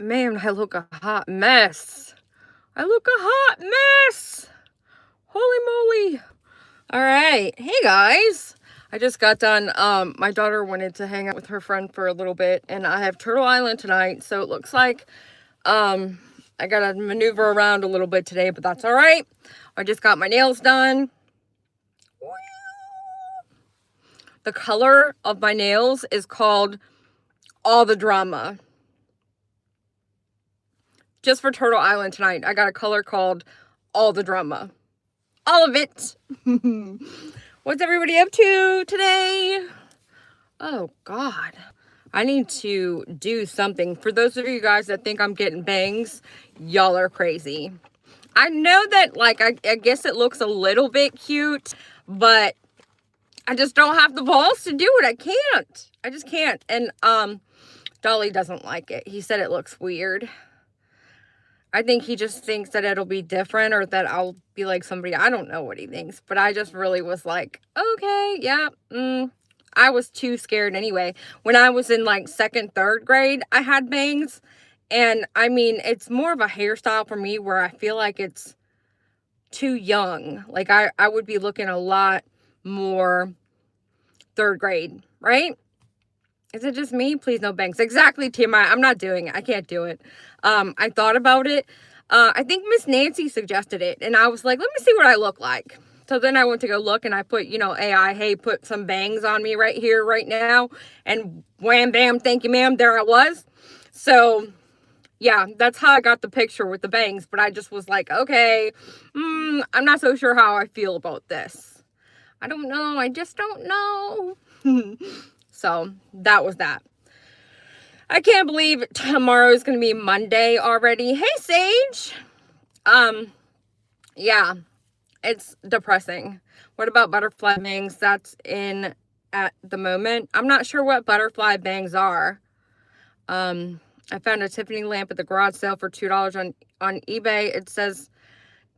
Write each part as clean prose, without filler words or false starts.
Man, I look a hot mess. I look a hot mess. Holy moly. All right. Hey guys. I just got done. My daughter wanted to hang out with her friend for a little bit, and I have Turtle Island tonight, so it looks like I gotta maneuver around a little bit today, but that's all right. I just got my nails done. The color of my nails is called All the Drama. Just for Turtle Island tonight, I got a color called All the Drama. All of it. What's everybody up to today? Oh, God. I need to do something. For those of you guys that think I'm getting bangs, y'all are crazy. I know that, like, I guess it looks a little bit cute, but I just don't have the balls to do it. I can't. I just can't. And, Dolly doesn't like it. He said it looks weird. I think he just thinks that it'll be different, or that I'll be like somebody. I don't know what he thinks, but I just really was like, okay, yeah. I was too scared anyway. When I was in like 2nd, 3rd grade, I had bangs. And I mean, it's more of a hairstyle for me where I feel like it's too young. Like I would be looking a lot more 3rd grade, right? Is it just me? Please no bangs. Exactly, TMI. I'm not doing it. I can't do it. I thought about it. I think Miss Nancy suggested it. And I was like, let me see what I look like. So then I went to go look, and I put, AI, hey, put some bangs on me right here, right now. And wham, bam, thank you, ma'am. There I was. So, yeah, that's how I got the picture with the bangs. But I just was like, okay, I'm not so sure how I feel about this. I don't know. I just don't know. So that was that. I can't believe tomorrow is going to be Monday already. Hey, Sage. Yeah, it's depressing. What about butterfly bangs? That's in at the moment. I'm not sure what butterfly bangs are. I found a Tiffany lamp at the garage sale for $2 on eBay. It says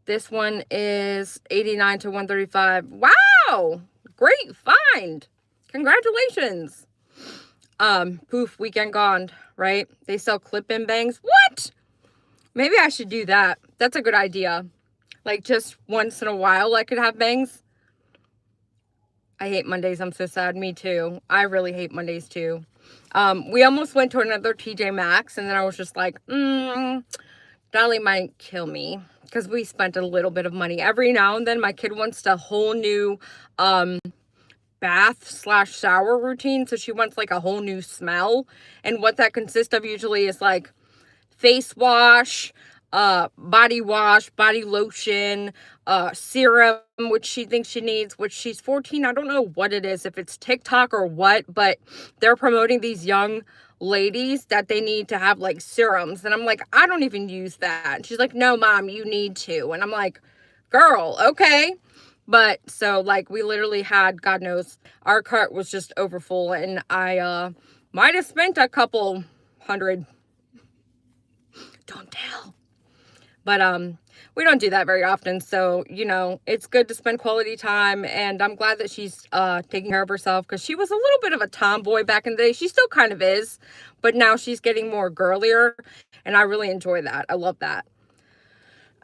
this one is $89 to $135. Wow, great find. Congratulations. Poof, weekend gone, right? They sell clip-in bangs. What? Maybe I should do that. That's a good idea. Like, just once in a while I could have bangs. I hate Mondays. I'm so sad. Me too. I really hate Mondays too. We almost went to another TJ Maxx, and then I was just like, Dolly might kill me, because we spent a little bit of money. Every now and then my kid wants a whole new bath/shower routine, so she wants like a whole new smell, and what that consists of usually is like face wash, body wash, body lotion, serum, which she thinks she needs, which she's 14. I don't know what it is, if it's TikTok or what, but they're promoting these young ladies that they need to have like serums, and I'm like, I don't even use that. And she's like, no, Mom, you need to. And I'm like, girl, okay. But so like we literally had, God knows, our cart was just overfull, and I might have spent a couple $100. Don't tell. But we don't do that very often, so it's good to spend quality time, and I'm glad that she's taking care of herself, because she was a little bit of a tomboy back in the day. She still kind of is, but now she's getting more girlier, and I really enjoy that. I love that.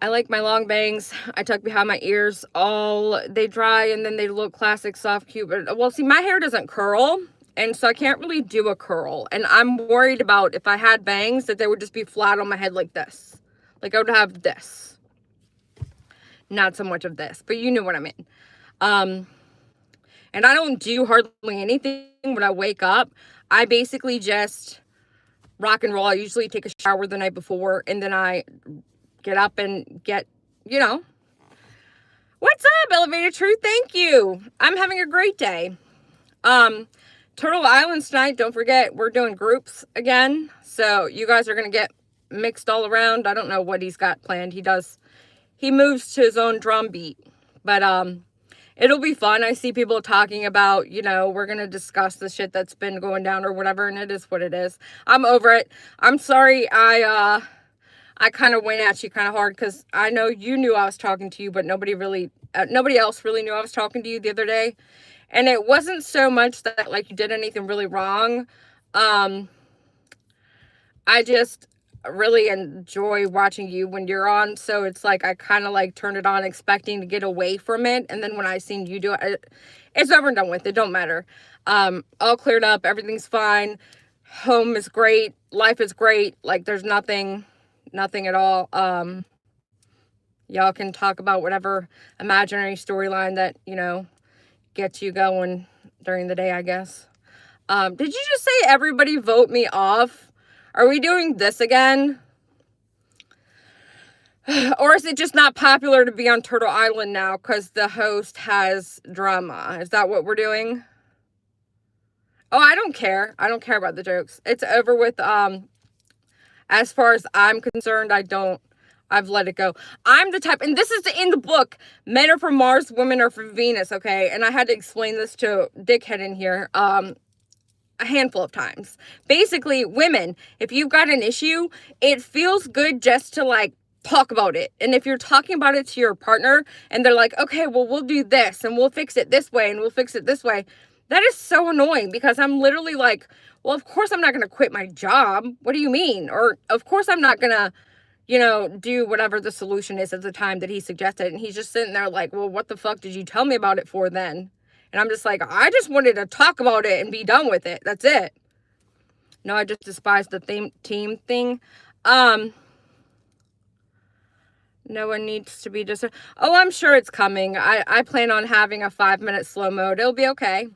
I like my long bangs. I tuck behind my ears. They dry, and then they look classic, soft, cute. But, well, see, my hair doesn't curl, and so I can't really do a curl. And I'm worried about, if I had bangs, that they would just be flat on my head like this. Like, I would have this. Not so much of this, but you knew what I mean. And I don't do hardly anything when I wake up. I basically just rock and roll. I usually take a shower the night before, and then I get up and get, what's up, Elevated Truth? Thank you. I'm having a great day. Turtle Islands tonight, don't forget, we're doing groups again. So you guys are going to get mixed all around. I don't know what he's got planned. He moves to his own drum beat. But it'll be fun. I see people talking about, we're going to discuss the shit that's been going down or whatever, and it is what it is. I'm over it. I'm sorry I kind of went at you kind of hard, because I know you knew I was talking to you, but nobody else really knew I was talking to you the other day. And it wasn't so much that like you did anything really wrong. I really enjoy watching you when you're on, so it's like I kind of like turned it on expecting to get away from it, and then when I seen you do it, it's over and done with. It don't matter. All cleared up, everything's fine. Home is great, life is great. Like there's nothing at all. Y'all can talk about whatever imaginary storyline that gets you going during the day, I guess. Did you just say everybody vote me off? Are we doing this again? Or is it just not popular to be on Turtle Island now because the host has drama? Is that what we're doing? Oh, I don't care. I don't care about the jokes. It's over with. As far as I'm concerned, I've let it go. I'm the type, and this is in the book, men are for Mars, women are for Venus, okay? And I had to explain this to Dickhead in here a handful of times. Basically, women, if you've got an issue, it feels good just to like talk about it. And if you're talking about it to your partner and they're like, okay, well, we'll do this and we'll fix it this way and we'll fix it this way. That is so annoying because I'm literally like, well, of course I'm not going to quit my job. What do you mean? Or of course I'm not going to, do whatever the solution is at the time that he suggested. And he's just sitting there like, well, what the fuck did you tell me about it for then? And I'm just like, I just wanted to talk about it and be done with it. That's it. No, I just despise the team thing. No one needs to be oh, I'm sure it's coming. I plan on having a 5-minute slow mode. It'll be okay.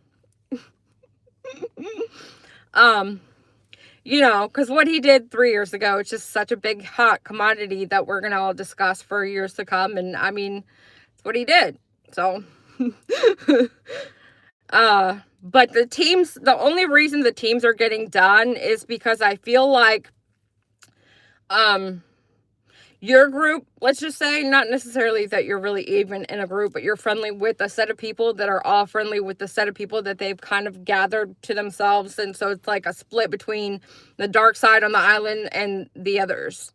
Because what he did 3 years ago, it's just such a big hot commodity that we're going to all discuss for years to come. And I mean, it's what he did. So, but the only reason the teams are getting done is because I feel like, your group, let's just say, not necessarily that you're really even in a group, but you're friendly with a set of people that are all friendly with the set of people that they've kind of gathered to themselves. And so it's like a split between the dark side on the island and the others.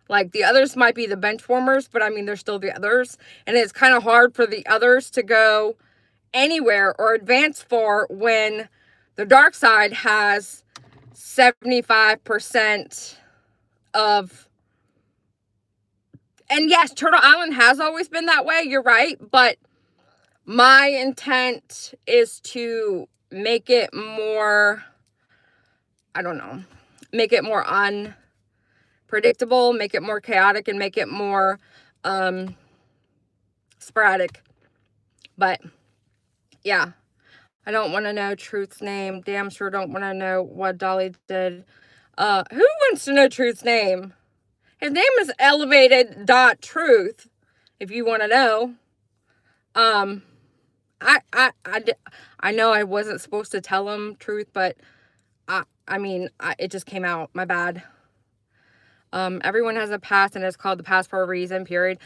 Like the others might be the bench warmers, but I mean, they're still the others. And it's kind of hard for the others to go anywhere or advance for when the dark side has 75% of. And yes, Turtle Island has always been that way. You're right. But my intent is to make it more, I don't know, make it more unpredictable, make it more chaotic, and make it more sporadic. But yeah, I don't want to know Truth's name. Damn sure don't want to know what Dolly did. Who wants to know Truth's name? His name is elevated.truth, if you want to know. I know I wasn't supposed to tell him truth, but it just came out. My bad. Everyone has a past, and it's called the past for a reason, period.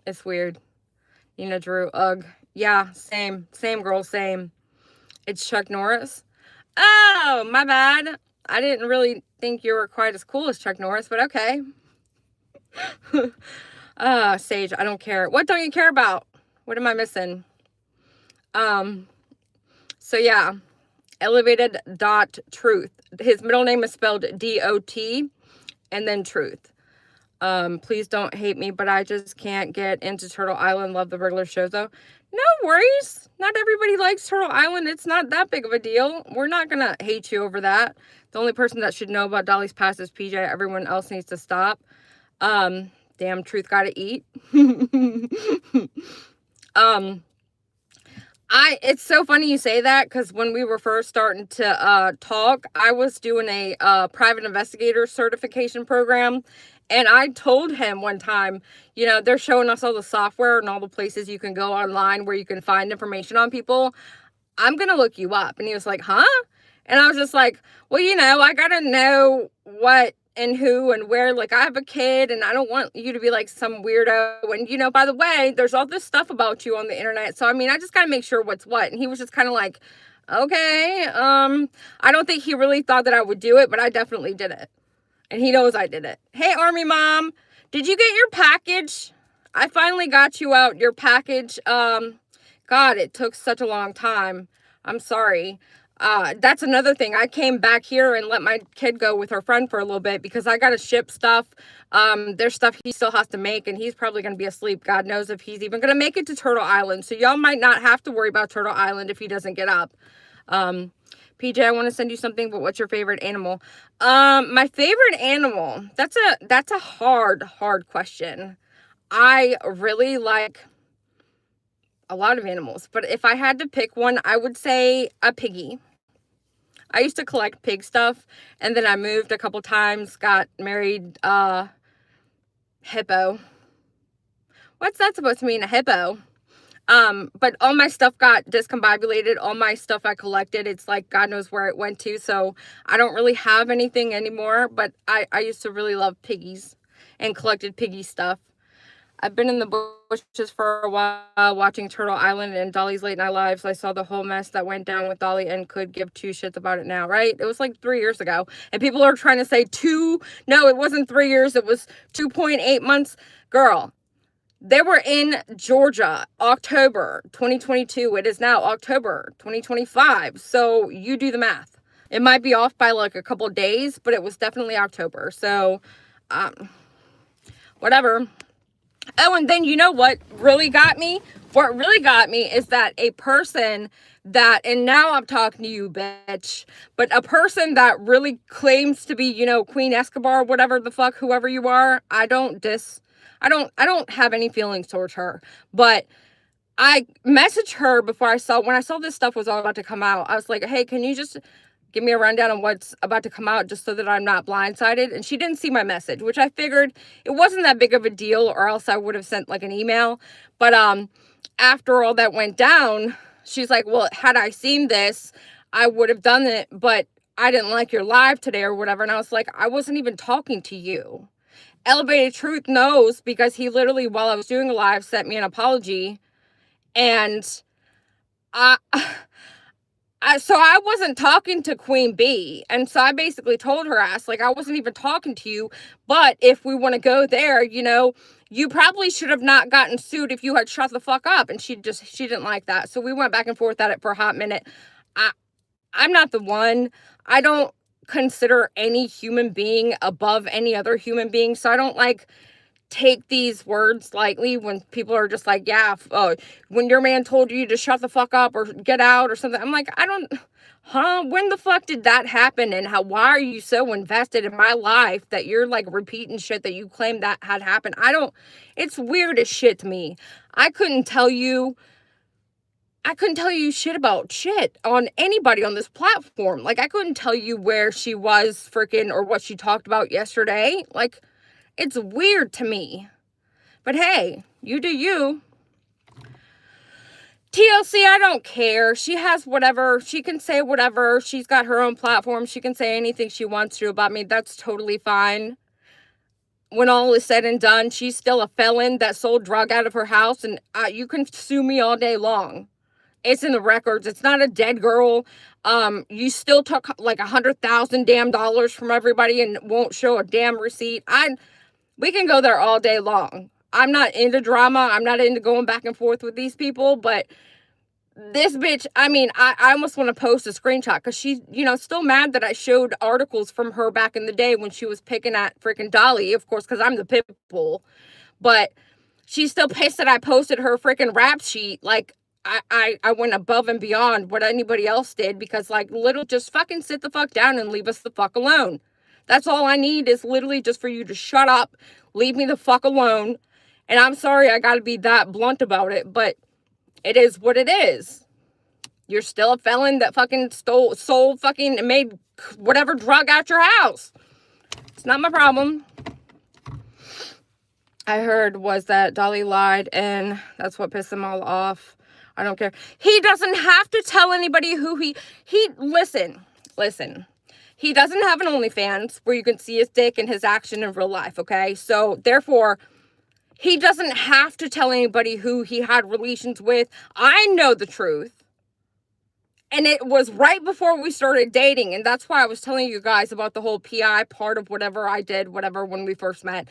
It's weird. Drew, ugh. Yeah, same girl, same. It's Chuck Norris. Oh, my bad. I didn't really think you were quite as cool as Chuck Norris, but okay. Sage, I don't care. What don't you care about? What am I missing? So yeah, elevated.truth. His middle name is spelled D-O-T and then truth. Please don't hate me, but I just can't get into Turtle Island. Love the regular shows though. No worries. Not everybody likes Turtle Island. It's not that big of a deal. We're not going to hate you over that. The only person that should know about Dolly's past is PJ. Everyone else needs to stop. Damn, Truth gotta eat. It's so funny you say that, because when we were first starting to talk, I was doing a private investigator certification program. And I told him one time, they're showing us all the software and all the places you can go online where you can find information on people. I'm going to look you up. And he was like, huh? And I was just like, well, I got to know what and who and where. Like, I have a kid and I don't want you to be like some weirdo. And, by the way, there's all this stuff about you on the internet. So, I just got to make sure what's what. And he was just kind of like, okay. I don't think he really thought that I would do it, but I definitely did it. And he knows I did it. Hey, Army Mom, did you get your package? I finally got you out your package. God, it took such a long time. I'm sorry. That's another thing. I came back here and let my kid go with her friend for a little bit because I got to ship stuff. There's stuff he still has to make, and he's probably going to be asleep. God knows if he's even going to make it to Turtle Island. So y'all might not have to worry about Turtle Island if he doesn't get up. PJ, I want to send you something, but what's your favorite animal? My favorite animal, that's a hard question. I really like a lot of animals, but if I had to pick one, I would say a piggy. I used to collect pig stuff, and then I moved a couple times, got married, hippo. What's that supposed to mean, a hippo? But all my stuff got discombobulated. All my stuff I collected, it's like God knows where it went to, so I don't really have anything anymore, but I used to really love piggies and collected piggy stuff. I've been in the bushes for a while watching Turtle Island and Dolly's Late Night Lives. I saw the whole mess that went down with Dolly and could give two shits about it now, right? It was like 3 years ago. And people are trying to say no, it wasn't 3 years. It was 2.8 months. Girl, they were in Georgia, October 2022. It is now October 2025. So you do the math. It might be off by like a couple days, but it was definitely October. So, whatever. Oh, and then you know what really got me? What really got me is that a person that, and now I'm talking to you, bitch, but a person that really claims to be, you know, Queen Escobar, whatever the fuck, whoever you are, I don't have any feelings towards her, but I messaged her before when I saw this stuff was all about to come out. I was like, hey, can you just give me a rundown on what's about to come out just so that I'm not blindsided? And she didn't see my message, which I figured it wasn't that big of a deal, or else I would have sent like an email. But after all that went down, she's like, well, had I seen this, I would have done it, but I didn't like your live today or whatever. And I was like, I wasn't even talking to you. Elevated Truth knows, because he literally, while I was doing a live, sent me an apology. And so I wasn't talking to Queen Bee. And so I basically told her ass, like, I wasn't even talking to you. But if we want to go there, you know, you probably should have not gotten sued if you had shut the fuck up. And she didn't like that. So we went back and forth at it for a hot minute. I'm not the one. I don't consider any human being above any other human being. So I don't like take these words lightly when people are just like, yeah, when your man told you to shut the fuck up or get out or something. I'm like, when the fuck did that happen? And why are you so invested in my life that you're like repeating shit that you claim that had happened? It's weird as shit to me. I couldn't tell you shit about shit on anybody on this platform. Like, I couldn't tell you where she was freaking or what she talked about yesterday. Like, it's weird to me. But hey, you do you. TLC, I don't care. She has whatever. She can say whatever. She's got her own platform. She can say anything she wants to about me. That's totally fine. When all is said and done, she's still a felon that sold drug out of her house. And you can sue me all day long. It's in the records. It's not a dead girl. You still took like $100,000 damn dollars from everybody and won't show a damn receipt. We can go there all day long. I'm not into drama. I'm not into going back and forth with these people, but this bitch, I mean, I almost want to post a screenshot because she's, you know, still mad that I showed articles from her back in the day when she was picking at freaking Dolly, of course, because I'm the pit bull. But she's still pissed that I posted her freaking rap sheet. Like, I went above and beyond what anybody else did because, like, just fucking sit the fuck down and leave us the fuck alone. That's all I need is literally just for you to shut up, leave me the fuck alone. And I'm sorry I gotta be that blunt about it, but it is what it is. You're still a felon that fucking sold fucking and made whatever drug out your house. It's not my problem. I heard was that Dolly lied and that's what pissed them all off. I don't care. He doesn't have to tell anybody who listen. He doesn't have an OnlyFans where you can see his dick and his action in real life, okay? So, therefore, he doesn't have to tell anybody who he had relations with. I know the truth. And it was right before we started dating. And that's why I was telling you guys about the whole PI part of whatever I did, whatever, when we first met.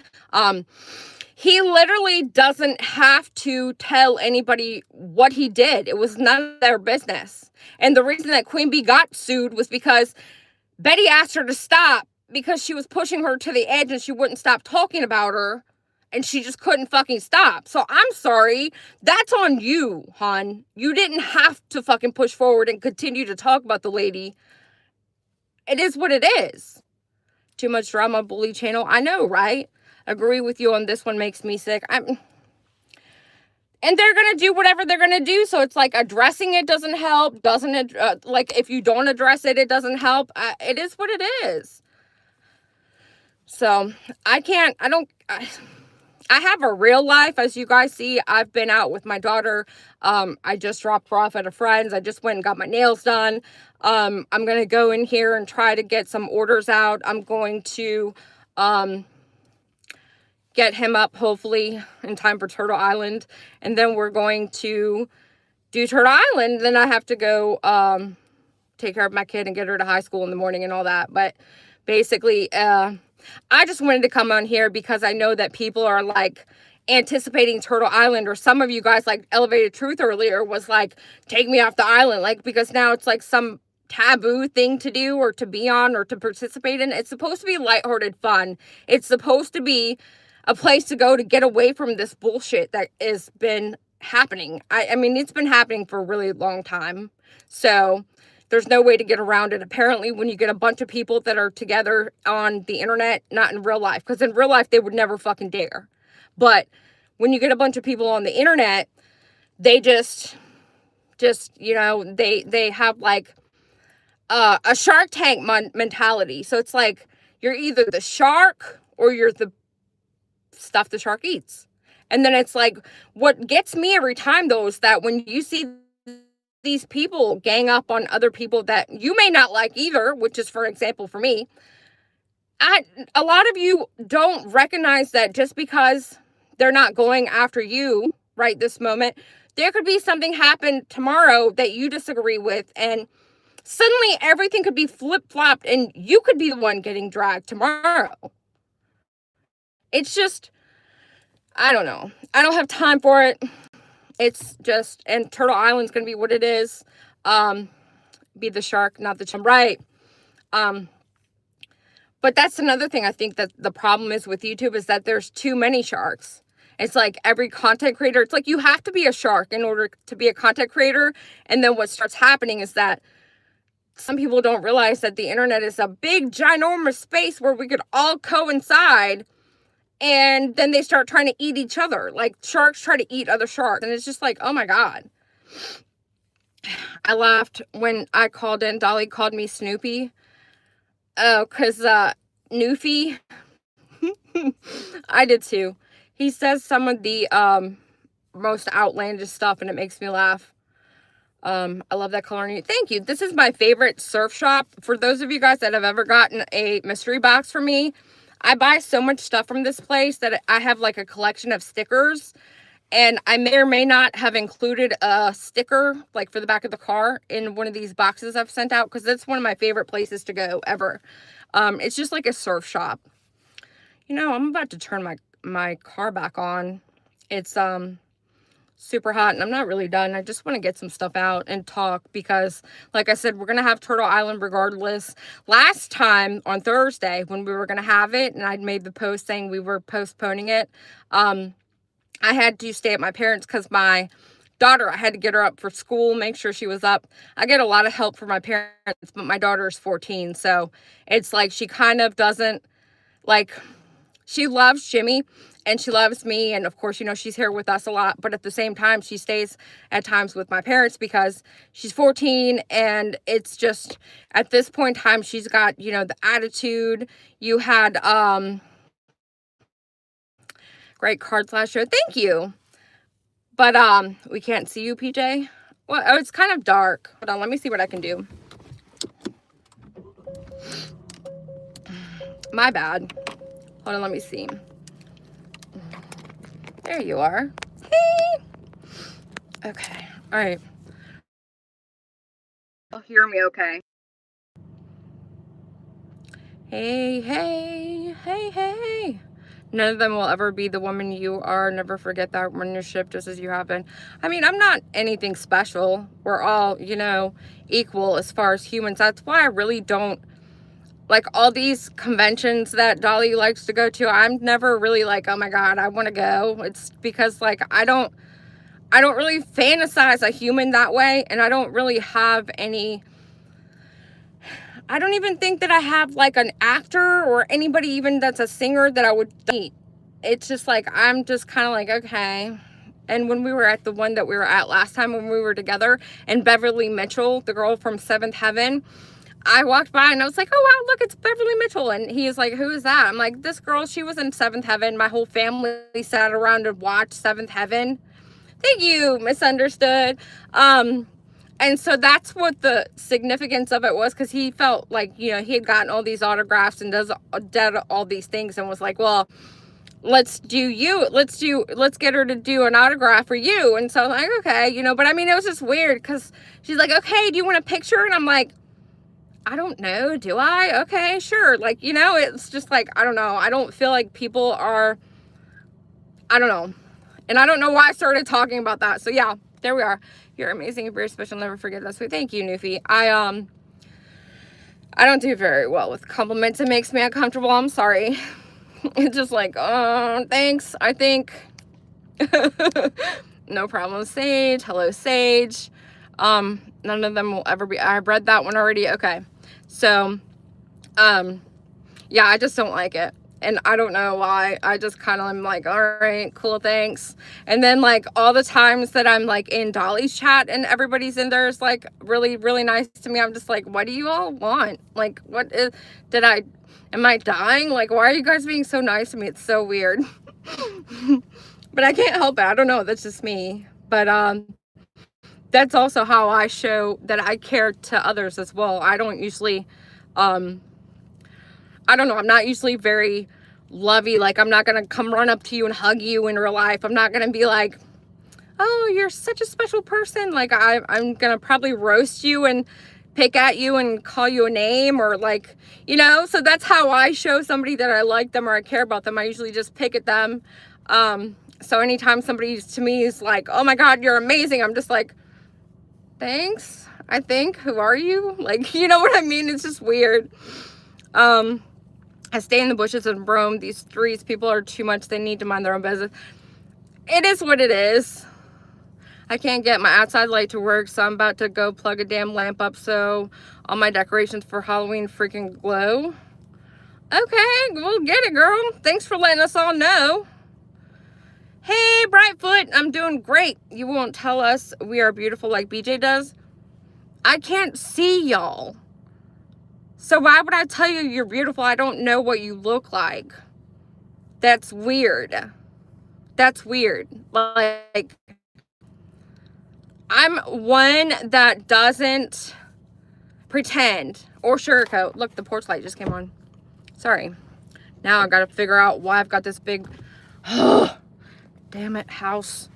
He literally doesn't have to tell anybody what he did. It was none of their business. And the reason that Queen Bee got sued was because Betty asked her to stop because she was pushing her to the edge and she wouldn't stop talking about her. And she just couldn't fucking stop. So I'm sorry. That's on you, hon. You didn't have to fucking push forward and continue to talk about the lady. It is what it is. Too much drama, bully channel. I know, right? Agree with you on this one, makes me sick. And they're going to do whatever they're going to do. So it's like addressing it doesn't help. Doesn't it? Like if you don't address it, it doesn't help. It is what it is. So I have a real life. As you guys see, I've been out with my daughter. I just dropped her off at a friend's. I just went and got my nails done. I'm going to go in here and try to get some orders out. I'm going to get him up hopefully in time for Turtle Island. And then we're going to do Turtle Island. Then I have to go take care of my kid and get her to high school in the morning and all that. But basically, I just wanted to come on here because I know that people are like anticipating Turtle Island, or some of you guys, like Elevated Truth earlier was like, take me off the island, like, because now it's like some taboo thing to do or to be on or to participate in. It's supposed to be lighthearted fun. It's supposed to be a place to go to get away from this bullshit that has been happening. I mean, it's been happening for a really long time. So there's no way to get around it. Apparently, when you get a bunch of people that are together on the internet, not in real life, because in real life, they would never fucking dare. But when you get a bunch of people on the internet, they just you know, they have like a Shark Tank mentality. So it's like, you're either the shark or you're the stuff the shark eats. And then it's like, what gets me every time, though, is that when you see these people gang up on other people that you may not like either, which is, for example, for me, a lot of you don't recognize that just because they're not going after you right this moment, there could be something happen tomorrow that you disagree with, and suddenly everything could be flip-flopped and you could be the one getting dragged tomorrow. It's just, I don't know. I don't have time for it. It's just, and Turtle Island's going to be what it is. Be the shark, not the chum. Right. But that's another thing I think that the problem is with YouTube is that there's too many sharks. It's like every content creator, it's like you have to be a shark in order to be a content creator. And then what starts happening is that some people don't realize that the internet is a big, ginormous space where we could all coincide. And then they start trying to eat each other. Like sharks try to eat other sharks. And it's just like, oh my God. I laughed when I called in. Dolly called me Snoopy. Oh, because Newfie. I did too. He says some of the most outlandish stuff and it makes me laugh. I love that color. Thank you. This is my favorite surf shop. For those of you guys that have ever gotten a mystery box from me, I buy so much stuff from this place that I have like a collection of stickers, and I may or may not have included a sticker like for the back of the car in one of these boxes I've sent out, because it's one of my favorite places to go ever. It's just like a surf shop. You know, I'm about to turn my car back on. It's super hot and I'm not really done. I just want to get some stuff out and talk because, like I said, we're going to have Turtle Island regardless. Last time on Thursday when we were going to have it and I'd made the post saying we were postponing it, I had to stay at my parents' because my daughter, I had to get her up for school, make sure she was up. I get a lot of help from my parents, but my daughter is 14, so it's like she kind of doesn't, like, she loves Jimmy and she loves me, and of course, you know, she's here with us a lot, but at the same time, she stays at times with my parents because she's 14, and it's just, at this point in time, she's got, you know, the attitude. You had, great cards last show. Thank you. But, we can't see you, PJ. Well, oh, it's kind of dark. Hold on, let me see what I can do. My bad. Hold on, let me see. There you are. Hey. Okay. All right. You'll hear me okay. Hey, hey, hey, hey. None of them will ever be the woman you are. Never forget that when you're shipped just as you have been. I mean, I'm not anything special. We're all, you know, equal as far as humans. That's why I really don't like all these conventions that Dolly likes to go to. I'm never really like, oh my God, I want to go. It's because like I don't really fantasize a human that way, and I don't really have any. I don't even think that I have like an actor or anybody even that's a singer that I would meet. It's just like, I'm just kind of like, okay. And when we were at the one that we were at last time when we were together, and Beverly Mitchell, the girl from Seventh Heaven, I walked by and I was like, oh wow, look, it's Beverly Mitchell. And he is like, who is that? I'm like, this girl, she was in Seventh Heaven. My whole family sat around and watched Seventh Heaven. Thank you, misunderstood. And so that's what the significance of it was, because he felt like, you know, he had gotten all these autographs and did all these things and was like, well, let's get her to do an autograph for you. And so I'm like, okay, you know, but I mean, it was just weird because she's like, okay, do you want a picture? And I'm like, I don't know, do I? Okay, sure. Like, you know, it's just like, I don't know. I don't feel like people are, I don't know. And I don't know why I started talking about that. So yeah, there we are. You're amazing and very special. Never forget that. So thank you, Newfie. I don't do very well with compliments. It makes me uncomfortable. I'm sorry. It's just like, oh, thanks, I think. No problem, Sage. Hello, Sage. None of them will ever be. I've read that one already. Okay. So, yeah, I just don't like it. And I don't know why. I just kind of am like, all right, cool, thanks. And then like all the times that I'm like in Dolly's chat and everybody's in there is like really, really nice to me. I'm just like, what do you all want? Like, am I dying? Like, why are you guys being so nice to me? It's so weird. But I can't help it. I don't know. That's just me. But that's also how I show that I care to others as well. I don't usually, I don't know, I'm not usually very lovey. Like, I'm not going to come run up to you and hug you in real life. I'm not going to be like, oh, you're such a special person. Like, I'm going to probably roast you and pick at you and call you a name, or like, you know, so that's how I show somebody that I like them or I care about them. I usually just pick at them. So anytime somebody to me is like, oh my God, you're amazing, I'm just like, thanks, I think. Who are you? Like, you know what I mean? It's just weird. I stay in the bushes and roam these streets. People are too much. They need to mind their own business. It is what it is. I can't get my outside light to work, so I'm about to go plug a damn lamp up so all my decorations for Halloween freaking glow. Okay, we'll get it, girl. Thanks for letting us all know. Hey, Brightfoot, I'm doing great. You won't tell us we are beautiful like BJ does? I can't see y'all. So why would I tell you you're beautiful? I don't know what you look like. That's weird. That's weird. Like, I'm one that doesn't pretend or sugarcoat. Look, the porch light just came on. Sorry. Now I gotta figure out why I've got this big, damn it, house.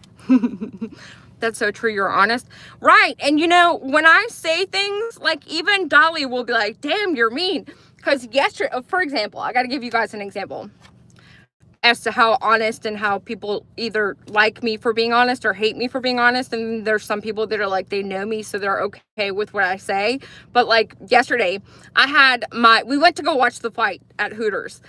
That's so true. You're honest. Right. And you know, when I say things, like even Dolly will be like, damn, you're mean. Because yesterday, for example, I got to give you guys an example as to how honest and how people either like me for being honest or hate me for being honest. And there's some people that are like, they know me, so they're okay with what I say. But like yesterday, we went to go watch the fight at Hooters.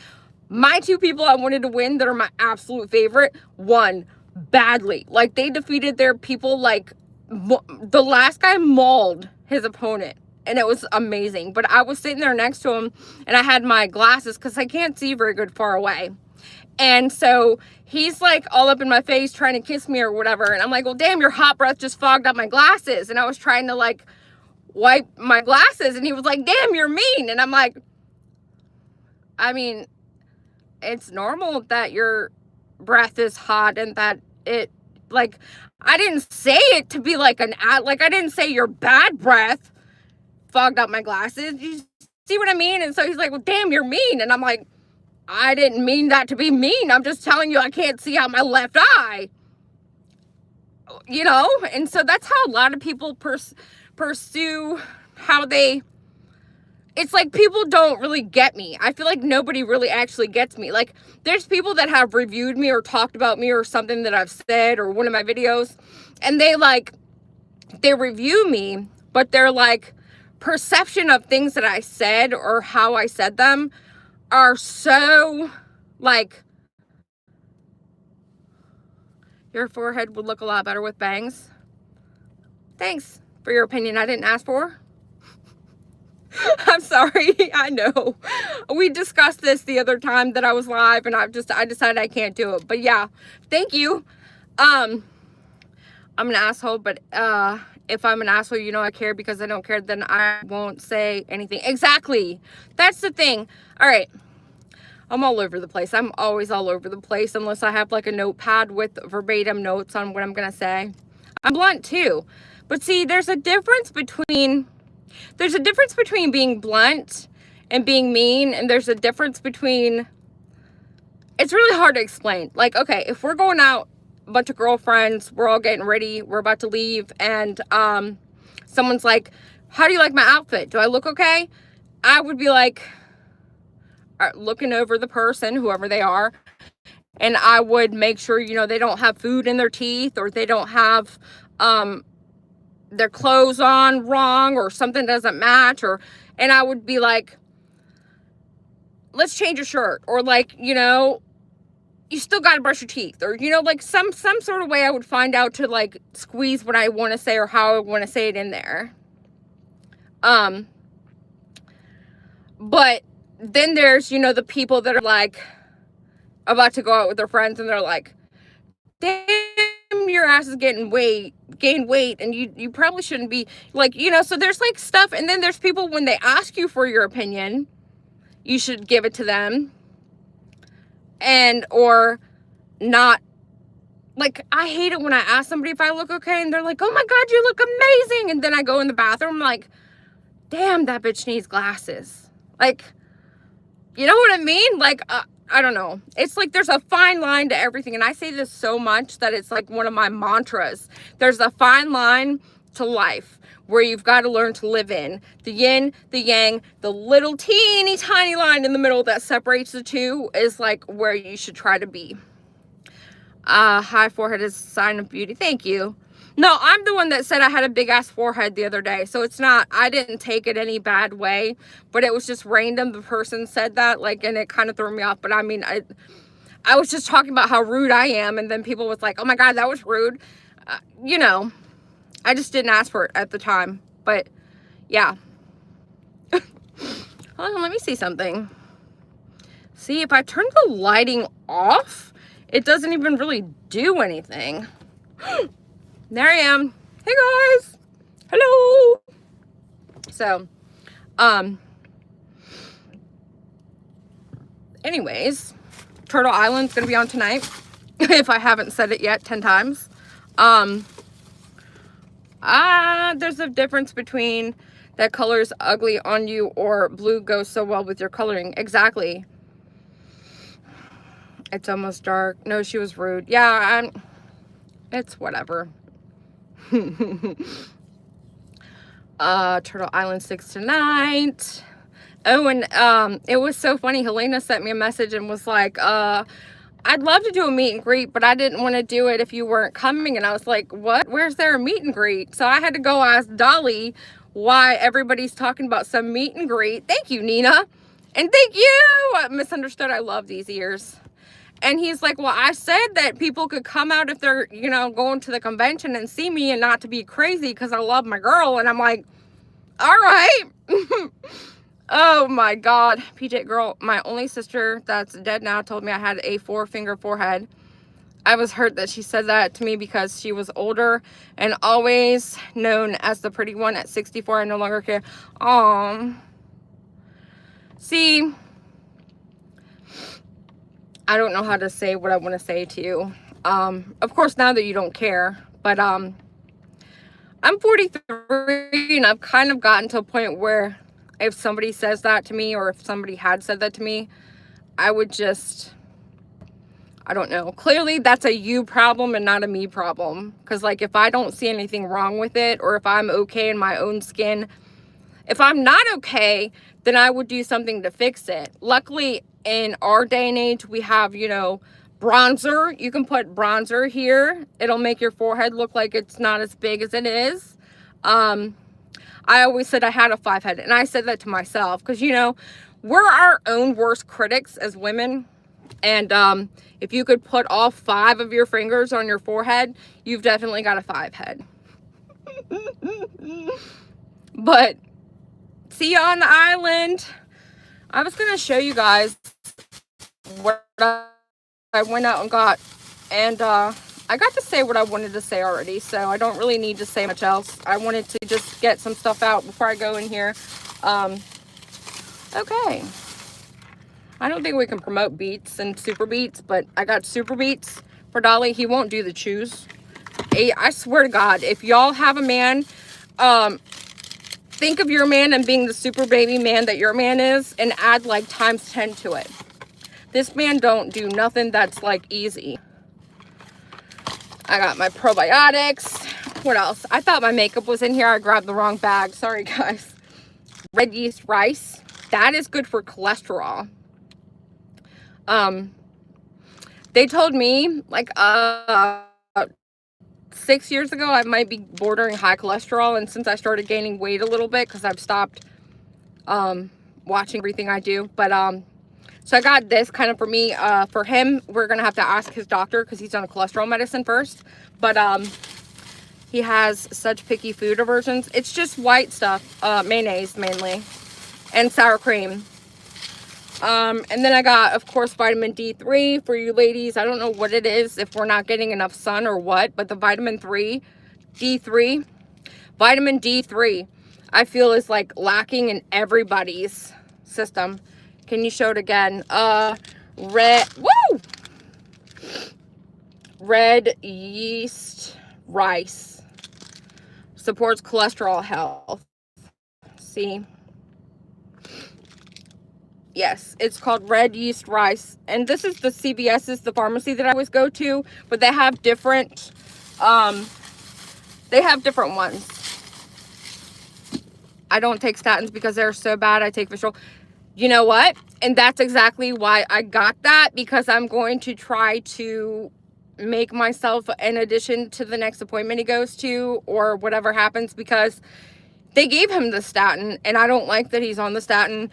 My two people I wanted to win that are my absolute favorite won badly. Like, they defeated their people. Like, the last guy mauled his opponent, and it was amazing. But I was sitting there next to him, and I had my glasses because I can't see very good far away. And so he's like all up in my face trying to kiss me or whatever, and I'm like, well, damn, your hot breath just fogged up my glasses. And I was trying to like wipe my glasses, and he was like, damn, you're mean. And I'm like, I mean, it's normal that your breath is hot and that it, like, I didn't say it to be like like, I didn't say your bad breath fogged up my glasses. You see what I mean? And so he's like, well, damn, you're mean. And I'm like, I didn't mean that to be mean. I'm just telling you I can't see out my left eye. You know? And so that's how a lot of people pursue how they it's like people don't really get me. I feel like nobody really actually gets me. Like, there's people that have reviewed me or talked about me or something that I've said or one of my videos, and they review me, but their like perception of things that I said or how I said them are so like, your forehead would look a lot better with bangs. Thanks for your opinion I didn't ask for. I'm sorry. I know. We discussed this the other time that I was live, and I decided I can't do it. But yeah, thank you. I'm an asshole, but if I'm an asshole, you know I care because I don't care, then I won't say anything. Exactly. That's the thing. All right. I'm all over the place. I'm always all over the place unless I have like a notepad with verbatim notes on what I'm going to say. I'm blunt too. But see, there's a difference between being blunt and being mean, and there's a difference between, it's really hard to explain. Like, okay, if we're going out, a bunch of girlfriends, we're all getting ready, we're about to leave, and someone's like, how do you like my outfit? Do I look okay? I would be like, looking over the person, whoever they are, and I would make sure, you know, they don't have food in their teeth, or they don't have their clothes on wrong, or something doesn't match, and I would be like, let's change your shirt, or like, you know, you still got to brush your teeth, or, you know, like some sort of way I would find out to like squeeze what I want to say or how I want to say it in there. But then there's, you know, the people that are like about to go out with their friends, and they're like, damn, your ass is gained weight, and you probably shouldn't be, like, you know. So there's like stuff, and then there's people, when they ask you for your opinion, you should give it to them, and or not. Like, I hate it when I ask somebody if I look okay, and they're like, oh my god, you look amazing, and then I go in the bathroom, I'm like, damn, that bitch needs glasses. Like, you know what I mean? Like, I don't know. It's like there's a fine line to everything. And I say this so much that it's like one of my mantras. There's a fine line to life where you've got to learn to live in. The yin, the yang, the little teeny tiny line in the middle that separates the two is like where you should try to be. High forehead is a sign of beauty. Thank you. No, I'm the one that said I had a big ass forehead the other day. So it's not, I didn't take it any bad way, but it was just random. The person said that, like, and it kind of threw me off. But I mean, I was just talking about how rude I am. And then people was like, oh my God, that was rude. You know, I just didn't ask for it at the time. But yeah. Hold on, let me see something. See, if I turn the lighting off, it doesn't even really do anything. There I am. Hey guys. Hello. So, anyways, Turtle Island's gonna be on tonight. If I haven't said it yet 10 times. There's a difference between that color's ugly on you or blue goes so well with your coloring. Exactly. It's almost dark. No, she was rude. Yeah, it's whatever. Turtle Island 6 tonight. Oh, and it was so funny. Helena sent me a message and was like, I'd love to do a meet and greet, but I didn't want to do it if you weren't coming. And I was like, what? Where's there a meet and greet? So I had to go ask Dolly why everybody's talking about some meet and greet. Thank you, Nina. And thank you. Misunderstood. I love these ears. And he's like, well, I said that people could come out if they're, you know, going to the convention and see me and not to be crazy because I love my girl. And I'm like, all right. Oh, my God. PJ girl, my only sister that's dead now told me I had a 4-finger forehead. I was hurt that she said that to me because she was older and always known as the pretty one. At 64, I no longer care. See, I don't know how to say what I want to say to you. Of course, now that you don't care, but I'm 43 and I've kind of gotten to a point where if somebody says that to me, or if somebody had said that to me, I would just, I don't know. Clearly, that's a you problem and not a me problem. Because, like, if I don't see anything wrong with it, or if I'm okay in my own skin, If I'm not okay, then I would do something to fix it. Luckily, in our day and age, we have, you know, bronzer. You can put bronzer here. It'll make your forehead look like it's not as big as it is. I always said I had a 5 head, and I said that to myself because, you know, we're our own worst critics as women. And if you could put all 5 of your fingers on your forehead, you've definitely got a 5 head. But see you on the island. I was going to show you guys what I went out and got. And I got to say what I wanted to say already, so I don't really need to say much else. I wanted to just get some stuff out before I go in here. Okay. I don't think we can promote Beats and Super Beats, but I got Super Beats for Dolly. He won't do the chews. I swear to God, if y'all have a man, think of your man and being the super baby man that your man is, and add like times 10 to it. This man don't do nothing that's like easy. I got my probiotics. What else? I thought my makeup was in here. I grabbed the wrong bag. Sorry, guys. Red yeast rice. That is good for cholesterol. They told me like 6 years ago I might be bordering high cholesterol, and since I started gaining weight a little bit because I've stopped watching everything I do, but so I got this kind of for me. For him, we're gonna have to ask his doctor because he's on a cholesterol medicine first, but he has such picky food aversions. It's just white stuff, mayonnaise mainly, and sour cream. And then I got, of course, vitamin D3 for you ladies. I don't know what it is, if we're not getting enough sun or what, but the vitamin D3, I feel is like lacking in everybody's system. Can you show it again? Red yeast rice supports cholesterol health. See? Yes, it's called red yeast rice. And this is the CVS's, the pharmacy that I always go to, but they have different ones. I don't take statins because they're so bad. I take fish oil. You know what? And that's exactly why I got that, because I'm going to try to make myself an addition to the next appointment he goes to or whatever happens, because they gave him the statin and I don't like that he's on the statin.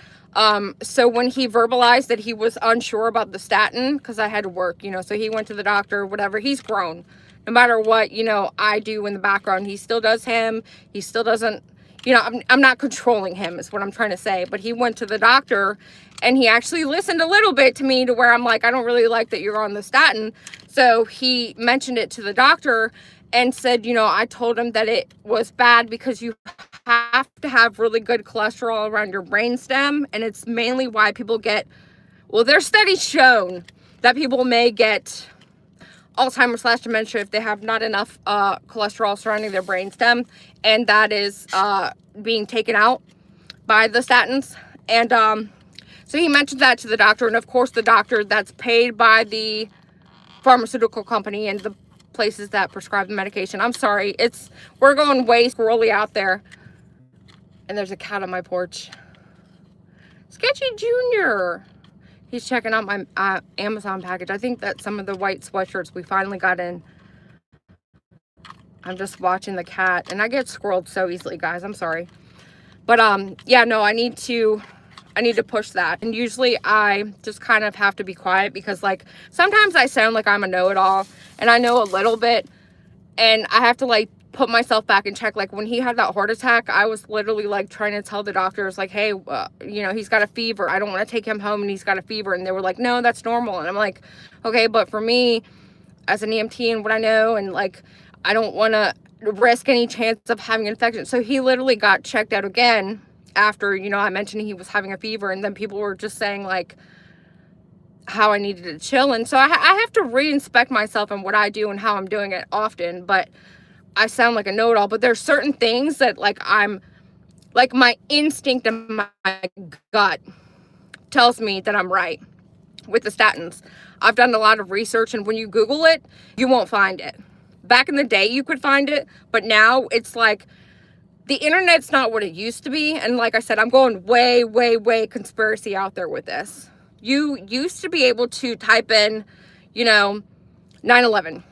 So when he verbalized that he was unsure about the statin, because I had to work, you know, so he went to the doctor, whatever. He's grown. No matter what, you know, I do in the background, he still does him. He still doesn't, you know, I'm not controlling him is what I'm trying to say. But he went to the doctor and he actually listened a little bit to me to where I'm like, I don't really like that you're on the statin. So he mentioned it to the doctor and said, you know, I told him that it was bad because you have to have really good cholesterol around your brainstem, and it's mainly why people get, well, there's studies shown that people may get Alzheimer's / dementia if they have not enough cholesterol surrounding their brainstem, and that is being taken out by the statins. And so he mentioned that to the doctor, and of course the doctor that's paid by the pharmaceutical company and the places that prescribe the medication. I'm sorry, we're going way squirrely out there. And there's a cat on my porch. Sketchy Junior. He's checking out my Amazon package. I think that some of the white sweatshirts we finally got in. I'm just watching the cat. And I get squirreled so easily, guys. I'm sorry. But, yeah, no, I need to push that. And usually I just kind of have to be quiet because, like, sometimes I sound like I'm a know-it-all. And I know a little bit. And I have to, like, put myself back in check. Like when he had that heart attack, I was literally like trying to tell the doctors like, hey, you know, he's got a fever. I don't want to take him home and he's got a fever. And they were like, no, that's normal. And I'm like, okay, but for me as an EMT and what I know, and like, I don't want to risk any chance of having an infection. So he literally got checked out again after, you know, I mentioned he was having a fever, and then people were just saying like how I needed to chill. And so I have to re-inspect myself and what I do and how I'm doing it often. But I sound like a know-it-all, but there's certain things that like I'm like my instinct and my gut tells me that I'm right with the statins. I've done a lot of research, and when you Google it, you won't find it. Back in the day, you could find it, but now it's like the internet's not what it used to be. And like I said, I'm going way, way, way conspiracy out there with this. You used to be able to type in, 9/11,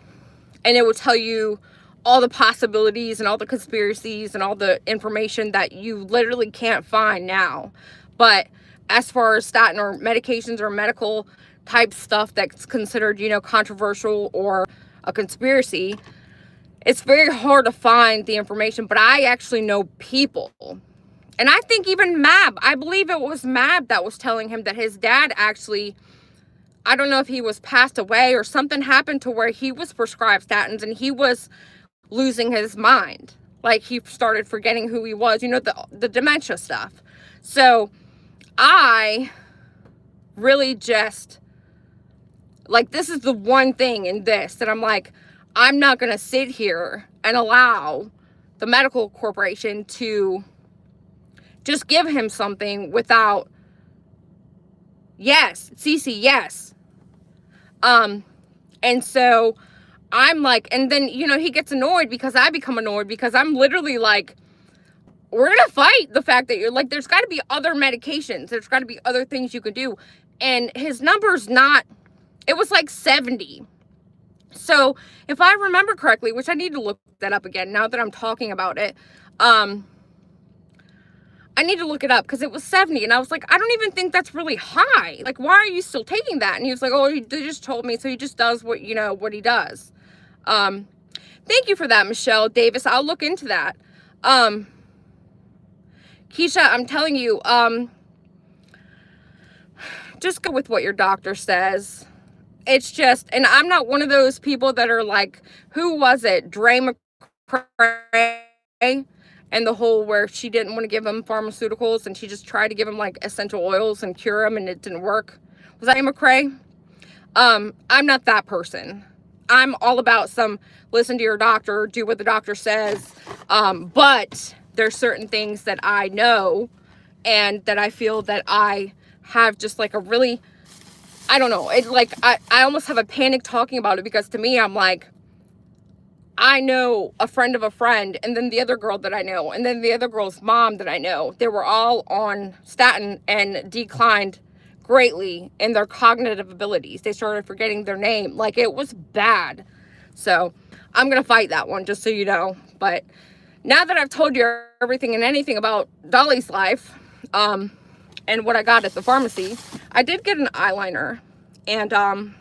and it would tell you all the possibilities and all the conspiracies and all the information that you literally can't find now. But as far as statin or medications or medical type stuff that's considered, controversial or a conspiracy, it's very hard to find the information. But I actually know people. And I think even Mab, I believe it was Mab that was telling him that his dad actually, I don't know if he was passed away or something happened to where he was prescribed statins and he was losing his mind. Like he started forgetting who he was, the dementia stuff. So I really just, like, this is the one thing in this that I'm like, I'm not going to sit here and allow the medical corporation to just give him something without, yes, Cece, yes. And so I'm like, and then, he gets annoyed because I become annoyed because I'm literally like, we're going to fight the fact that you're like, there's got to be other medications. There's got to be other things you can do. And his number's not, it was like 70. So if I remember correctly, which I need to look that up again now that I'm talking about it, I need to look it up because it was 70. And I was like, I don't even think that's really high. Like, why are you still taking that? And he was like, oh, they just told me. So he just does what, what he does. Thank you for that, Michelle Davis. I'll look into that. Keisha, I'm telling you, just go with what your doctor says. It's just, and I'm not one of those people that are like, who was it? Dre McCray and the whole where she didn't want to give him pharmaceuticals and she just tried to give him like essential oils and cure him and it didn't work. Was that McCray? I'm not that person. I'm all about listen to your doctor, do what the doctor says. But there's certain things that I know and that I feel that I have just like a really, I don't know. It like, I almost have a panic talking about it because to me, I'm like, I know a friend of a friend and then the other girl that I know and then the other girl's mom that I know. They were all on statin and declined greatly in their cognitive abilities. They started forgetting their name. Like it was bad. So I'm going to fight that one just so you know. But now that I've told you everything and anything about Dolly's life, and what I got at the pharmacy, I did get an eyeliner. And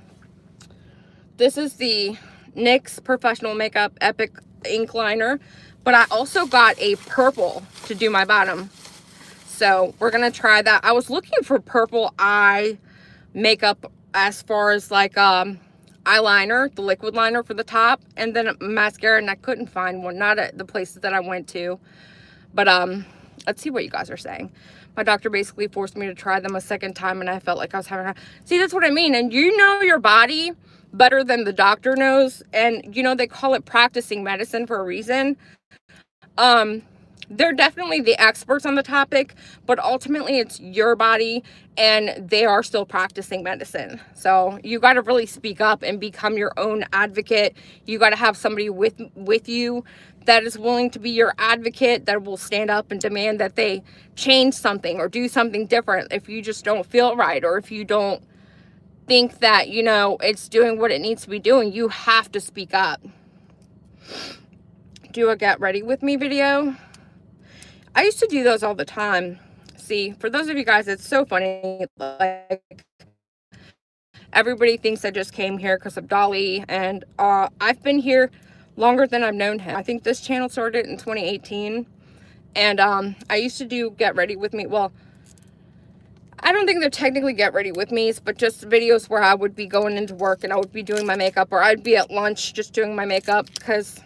this is the NYX Professional Makeup Epic Ink Liner. But I also got a purple to do my bottom. So we're going to try that. I was looking for purple eye makeup as far as like eyeliner, the liquid liner for the top. And then mascara, and I couldn't find one. Not at the places that I went to. But let's see what you guys are saying. My doctor basically forced me to try them a second time and I felt like I was having a... See, that's what I mean. And you know your body better than the doctor knows. And, they call it practicing medicine for a reason. They're definitely the experts on the topic, but ultimately it's your body and they are still practicing medicine. So you got to really speak up and become your own advocate. You got to have somebody with you that is willing to be your advocate, that will stand up and demand that they change something or do something different if you just don't feel right, or if you don't think that, it's doing what it needs to be doing. You have to speak up. Do a get ready with me video. I used to do those all the time. See, for those of you guys, it's so funny. Like, everybody thinks I just came here because of Dolly, and I've been here longer than I've known him. I think this channel started in 2018, and I used to do get ready with me. Well, I don't think they're technically get ready with me's, but just videos where I would be going into work and I would be doing my makeup, or I'd be at lunch just doing my makeup, because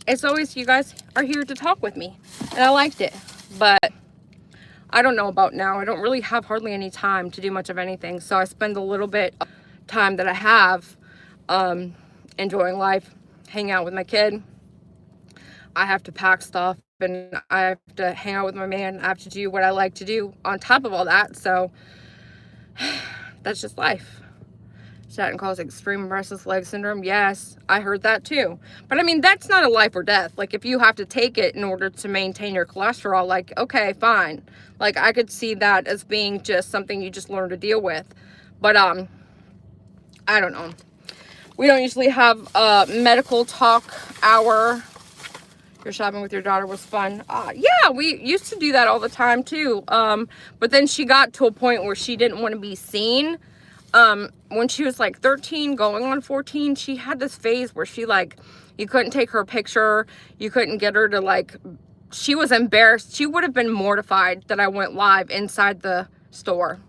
it's always, you guys are here to talk with me, and I liked it. But I don't know about now. I don't really have hardly any time to do much of anything, so I spend a little bit of time that I have enjoying life, hanging out with my kid. I have to pack stuff, and I have to hang out with my man. I have to do what I like to do on top of all that, so that's just life. Statin causes extreme restless leg syndrome. Yes, I heard that too. But I mean, that's not a life or death. Like, if you have to take it in order to maintain your cholesterol, like, okay, fine. Like, I could see that as being just something you just learn to deal with. But, I don't know. We don't usually have a medical talk hour. Your shopping with your daughter was fun. Yeah, we used to do that all the time too. But then she got to a point where she didn't want to be seen. When she was like 13 going on 14, she had this phase where she, like, you couldn't take her picture. You couldn't get her to, like, she was embarrassed. She would have been mortified that I went live inside the store.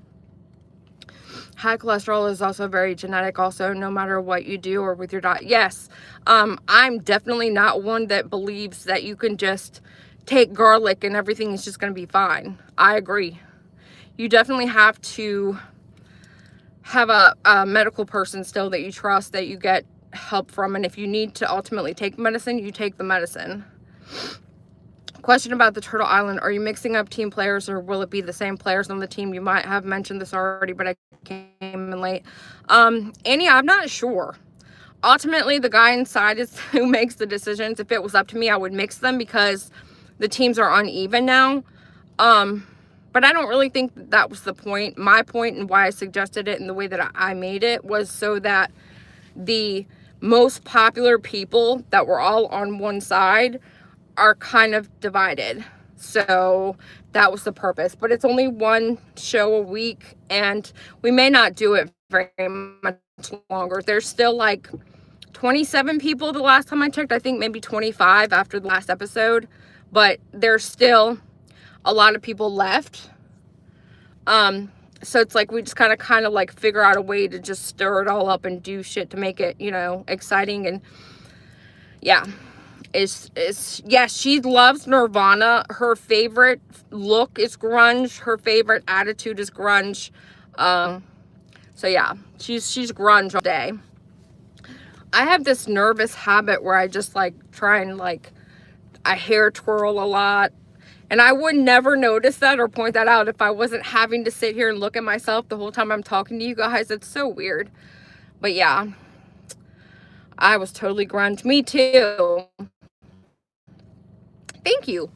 High cholesterol is also very genetic also, no matter what you do or with your diet. Yes, I'm definitely not one that believes that you can just take garlic and everything is just going to be fine. I agree. You definitely have to have a medical person still that you trust, that you get help from. And if you need to ultimately take medicine, you take the medicine. Question about the Turtle Island. Are you mixing up team players, or will it be the same players on the team? You might have mentioned this already, but I came in late. Annie, I'm not sure. Ultimately, the guy inside is who makes the decisions. If it was up to me, I would mix them because the teams are uneven now. But I don't really think that was the point. My point and why I suggested it and the way that I made it was so that the most popular people that were all on one side are kind of divided. So that was the purpose. But it's only one show a week, and we may not do it very much longer. There's still like 27 people the last time I checked. I think maybe 25 after the last episode. But there's still a lot of people left. So it's like we just kind of like figure out a way to just stir it all up and do shit to make it, you know, exciting. And yeah. Yeah, she loves Nirvana. Her favorite look is grunge. Her favorite attitude is grunge. So yeah, she's grunge all day. I have this nervous habit where I just like try and like I hair twirl a lot. And I would never notice that or point that out if I wasn't having to sit here and look at myself the whole time I'm talking to you guys. It's so weird. But yeah, I was totally grunge. Me too. Thank you.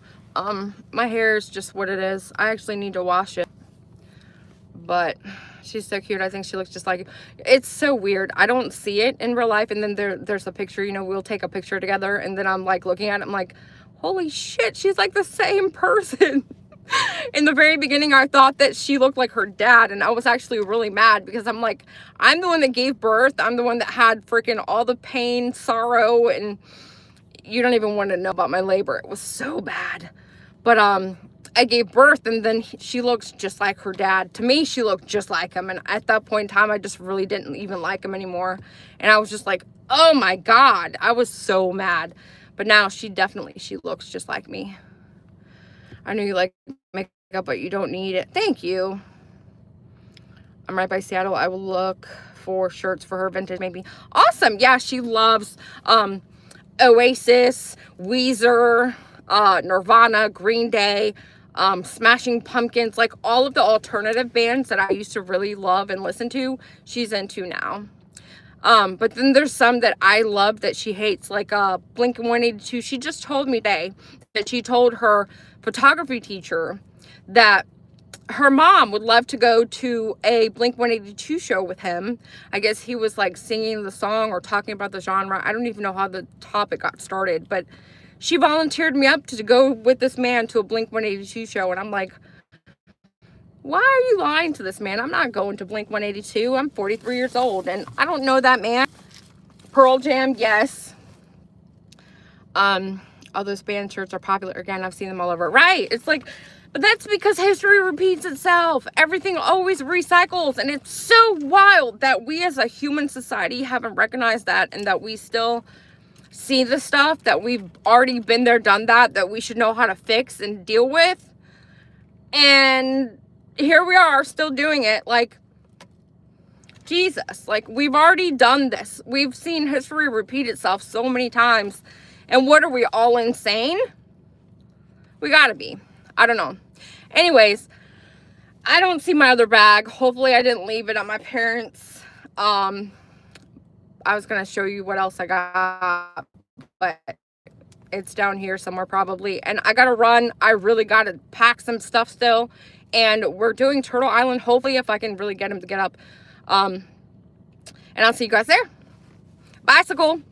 My hair is just what it is. I actually need to wash it. But she's so cute. I think she looks just like you. It's so weird. I don't see it in real life. And then there's a picture, you know, we'll take a picture together. And then I'm like looking at it. I'm like, holy shit, she's like the same person. In the very beginning, I thought that she looked like her dad. And I was actually really mad because I'm like, I'm the one that gave birth. I'm the one that had freaking all the pain, sorrow, and you don't even want to know about my labor. It was so bad. But I gave birth, and then she looks just like her dad. To me, she looked just like him. And at that point in time, I just really didn't even like him anymore. And I was just like, oh my God. I was so mad. But now she looks just like me. I know you like makeup, but you don't need it. Thank you. I'm right by Seattle. I will look for shirts for her vintage, maybe. Awesome. Yeah, she loves Oasis, Weezer, Nirvana, Green Day, Smashing Pumpkins, like all of the alternative bands that I used to really love and listen to, she's into now. But then there's some that I love that she hates, like Blink-182. She just told me today that she told her photography teacher that her mom would love to go to a Blink-182 show with him. I guess he was like singing the song or talking about the genre. I don't even know how the topic got started, but she volunteered me up to go with this man to a Blink-182 show. And I'm like, why are you lying to this man? I'm not going to Blink-182. I'm 43 years old and I don't know that man. Pearl Jam, yes. All those band shirts are popular. Again, I've seen them all over. Right. It's like, but that's because history repeats itself. Everything always recycles. And it's so wild that we as a human society haven't recognized that, and that we still see the stuff that we've already been there, done that we should know how to fix and deal with. And here we are still doing it. Like, Jesus, like we've already done this. We've seen history repeat itself so many times. And what are we, all insane? We gotta be. I don't know. Anyways, I don't see my other bag. Hopefully I didn't leave it at my parents'. I was going to show you what else I got, but it's down here somewhere probably. And I got to run. I really got to pack some stuff still. And we're doing Turtle Island, hopefully, if I can really get him to get up. And I'll see you guys there. Bicycle.